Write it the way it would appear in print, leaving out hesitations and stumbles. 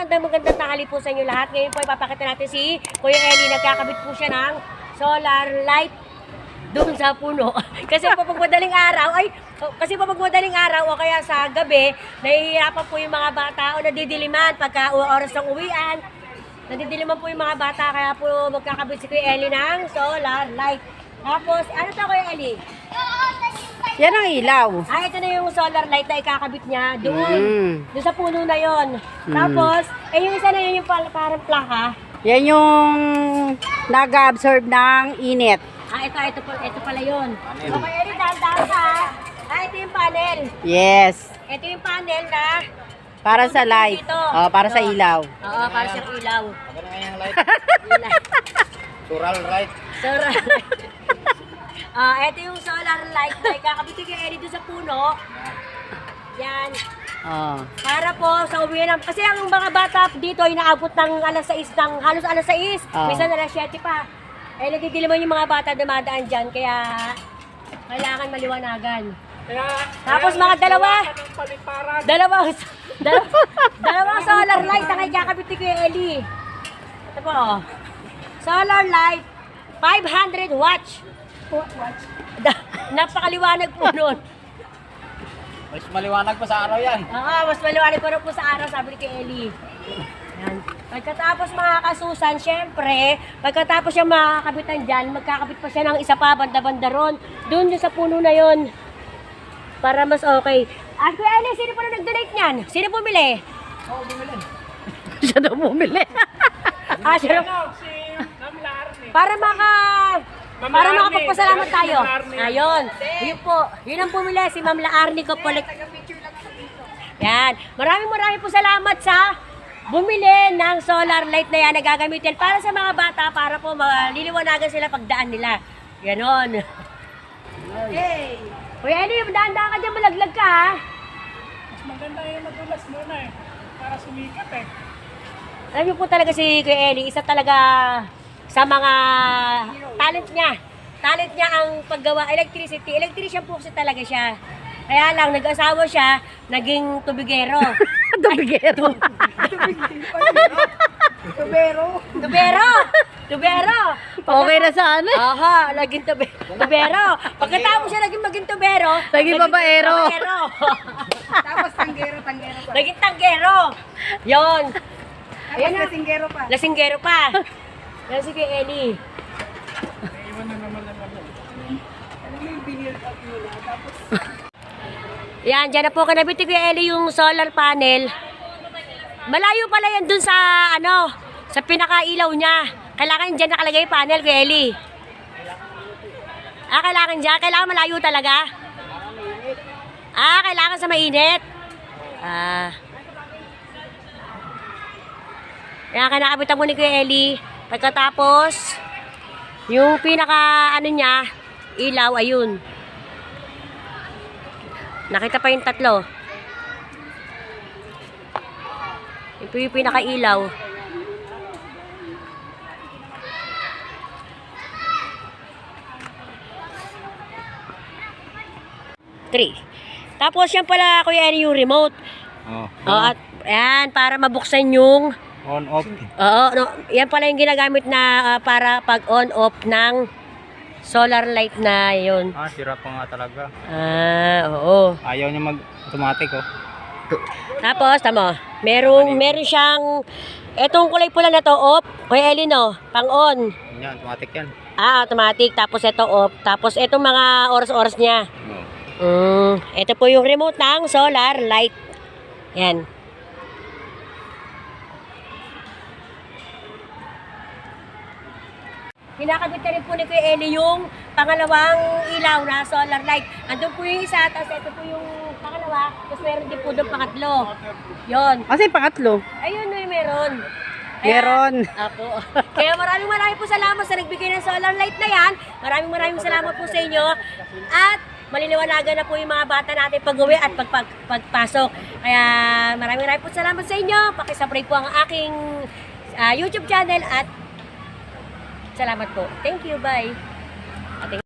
magandang tanghali po sa inyo lahat. Ngayon po ipapakita natin si Kuya Eli. Nagkakabit po siya ng solar light doon sa puno. Kasi po pag madaling araw o kaya sa gabi, nahihirapan po yung mga bata o nadidiliman pagka oras ng uwian. Nadidiliman po yung mga bata kaya po magkakabit si Kuya Eli ng solar light. Tapos, ano to Kuya Eli? Yan ang ilaw. Ito na yung solar light na ikakabit niya doon. Doon sa puno na yon. Tapos, yung isa na yun yung parang plaka. Yan yung nag-absorb ng init. Ito pala yun. Okay, Eli, dahan-dahan ka. Ito yung panel. Yes. Ito yung panel na Para sa light. dito. Oh, para sa ilaw. Oo, para sa ilaw. Ano nga yung light? Solar light. Solar light. Ito yung solar light na ikakabit kay Eli doon sa puno. Yan. Oh. Para po sa uwi ng... Kasi ang mga bata dito inaabot ng alas 6, halos alas 6. Minsan alas 7 pa. Nagdidiliman yung mga bata dumadaan dyan. Kaya kailangan maliwanagan. Tapos mga dalawang solar light na ikakabit kay Eli. Ito po. Solar light. 500 watts. Napakaliwanag po nun. Mas maliwanag pa sa araw yan. Mas maliwanag ko rin po sa araw, sabi ni kay Eli. Yan. Pagkatapos mga kasusan, syempre, pagkatapos siya makakabitan dyan, magkakabit pa siya ng isa pa, banda-banda ron. Doon sa puno na yon. Para mas okay. At Kuya Eli, sino po na nag-donate niyan? Sino bumili? Oo, bumili. Siya daw bumili. Siya Para makapagpasalamat tayo. Ayun. Yun po. Yun ang bumili. Si Ma'am Laarni ko po. Yan. Maraming po salamat sa bumili ng solar light na yan na gagamitin para sa mga bata para po maliliwanagan sila pagdaan nila. Ganon. Hey. Kuya Eli, daan-daan ka dyan, malaglag ka ha. Mas maganda yung madulas muna para sumikat Alam niyo po talaga si Kuya Eli, isa talaga sa mga talent niya. Talent niya ang paggawa electricity. Electrician po kasi talaga siya. Kaya lang, nag-asawa siya, naging tubigero. Tubigero. Tubero! Okay na sana. Naging tubero. Pagkatapos siya maging tubero, Naging babaero. Tapos tanggero pa. Naging tanggero. Yon. Tapos lasinggero pa. Lasinggero pa. Yan si Kuya Eli. Iwan na naman naman. Alam mo yung binil up nila. Tapos Yan, dyan na po kanabit ni Kuya Eli yung solar panel. Malayo pala yan dun sa sa pinakailaw niya. Kailangan dyan nakalagay yung panel, Kuya Eli. Kailangan dyan? Kailangan malayo talaga? Kailangan sa mainit? Kaya kinakabitan mo ni Kuya Eli. Pagkatapos, yung pinaka niya, ilaw, ayun. Nakita pa yung tatlo. Ito yung pinaka-ilaw. Three. Tapos yan pala, Kuya Eli, yung remote. At yan, para mabuksan yung On, off. yan pala yung ginagamit na para pag on-off ng solar light na yun. Sira pa nga talaga. Oo. Ayaw niya mag-automatic, Tapos, meron siyang, etong kulay pula na to, off. Kuya Eli, pang on. Yan, automatic yan. Automatic. Tapos ito off. Tapos itong mga oras-oras niya. Ito po yung remote ng solar light. Yan. Kinakabit na rin po ni Kuya Eli yung pangalawang ilaw na solar light. Andun po yung isa, tapos ito po yung pangalawa, tapos meron din po doon pangatlo. Yun. Kasi pangatlo. Ayun, meron. Meron. Apo. Kaya maraming po salamat sa nagbigay ng solar light na yan. Maraming salamat po sa inyo. At maliliwanagan na po yung mga bata natin pag-uwi at pagpasok. Kaya maraming po salamat sa inyo. Pakisubscribe po ang aking YouTube channel at salamat po. Thank you. Bye.